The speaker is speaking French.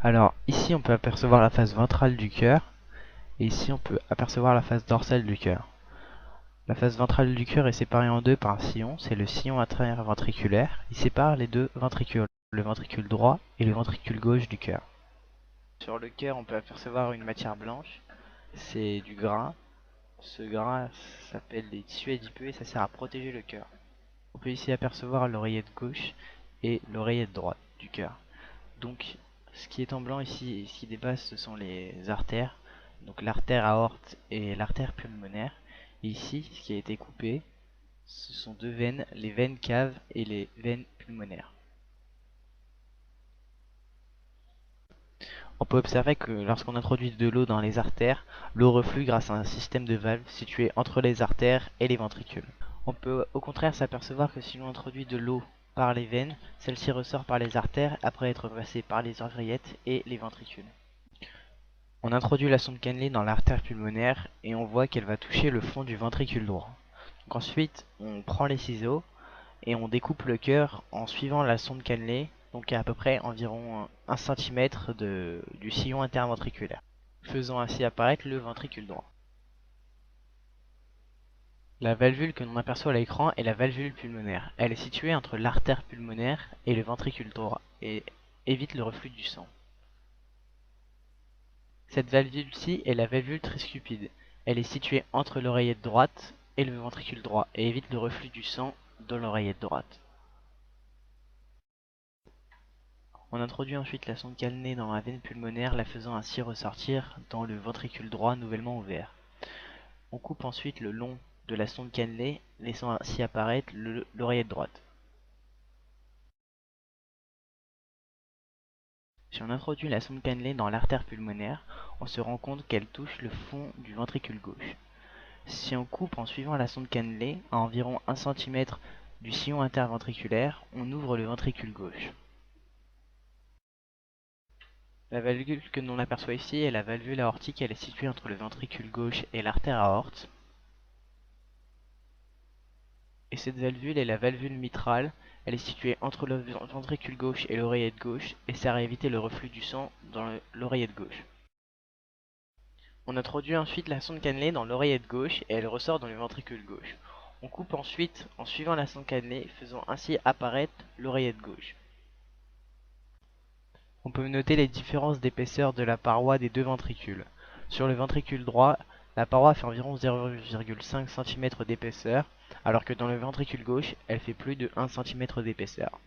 Alors ici on peut apercevoir la face ventrale du cœur et ici on peut apercevoir la face dorsale du cœur. La face ventrale du cœur est séparée en deux par un sillon, c'est le sillon atrioventriculaire. Il sépare les deux ventricules, le ventricule droit et le ventricule gauche du cœur. Sur le cœur on peut apercevoir une matière blanche, c'est du gras. Ce gras s'appelle des tissus adipeux et ça sert à protéger le cœur. On peut ici apercevoir l'oreillette gauche et l'oreillette droite du cœur. Donc ce qui est en blanc ici et ce qui dépasse ce sont les artères, donc l'artère aorte et l'artère pulmonaire. Et ici ce qui a été coupé, ce sont deux veines, les veines caves et les veines pulmonaires. On peut observer que lorsqu'on introduit de l'eau dans les artères, l'eau reflue grâce à un système de valves situé entre les artères et les ventricules. On peut au contraire s'apercevoir que si l'on introduit de l'eau par les veines, celle-ci ressort par les artères après être passée par les oreillettes et les ventricules. On introduit la sonde cannelée dans l'artère pulmonaire et on voit qu'elle va toucher le fond du ventricule droit. Donc ensuite, on prend les ciseaux et on découpe le cœur en suivant la sonde cannelée, donc à peu près environ 1 cm du sillon interventriculaire, faisant ainsi apparaître le ventricule droit. La valvule que l'on aperçoit à l'écran est la valvule pulmonaire. Elle est située entre l'artère pulmonaire et le ventricule droit et évite le reflux du sang. Cette valvule-ci est la valvule tricuspide. Elle est située entre l'oreillette droite et le ventricule droit et évite le reflux du sang dans l'oreillette droite. On introduit ensuite la sonde cannelée dans la veine pulmonaire, la faisant ainsi ressortir dans le ventricule droit nouvellement ouvert. On coupe ensuite le long de la sonde cannelée, laissant ainsi apparaître l'oreillette droite. Si on introduit la sonde cannelée dans l'artère pulmonaire, on se rend compte qu'elle touche le fond du ventricule gauche. Si on coupe en suivant la sonde cannelée à environ 1 cm du sillon interventriculaire, on ouvre le ventricule gauche. La valvule que l'on aperçoit ici est la valvule aortique, elle est située entre le ventricule gauche et l'artère aorte. Et cette valvule est la valvule mitrale, elle est située entre le ventricule gauche et l'oreillette gauche et sert à éviter le reflux du sang dans l'oreillette gauche. On introduit ensuite la sonde cannelée dans l'oreillette gauche et elle ressort dans le ventricule gauche. On coupe ensuite en suivant la sonde cannelée, faisant ainsi apparaître l'oreillette gauche. On peut noter les différences d'épaisseur de la paroi des deux ventricules. Sur le ventricule droit, la paroi fait environ 0,5 cm d'épaisseur, alors que dans le ventricule gauche, elle fait plus de 1 cm d'épaisseur.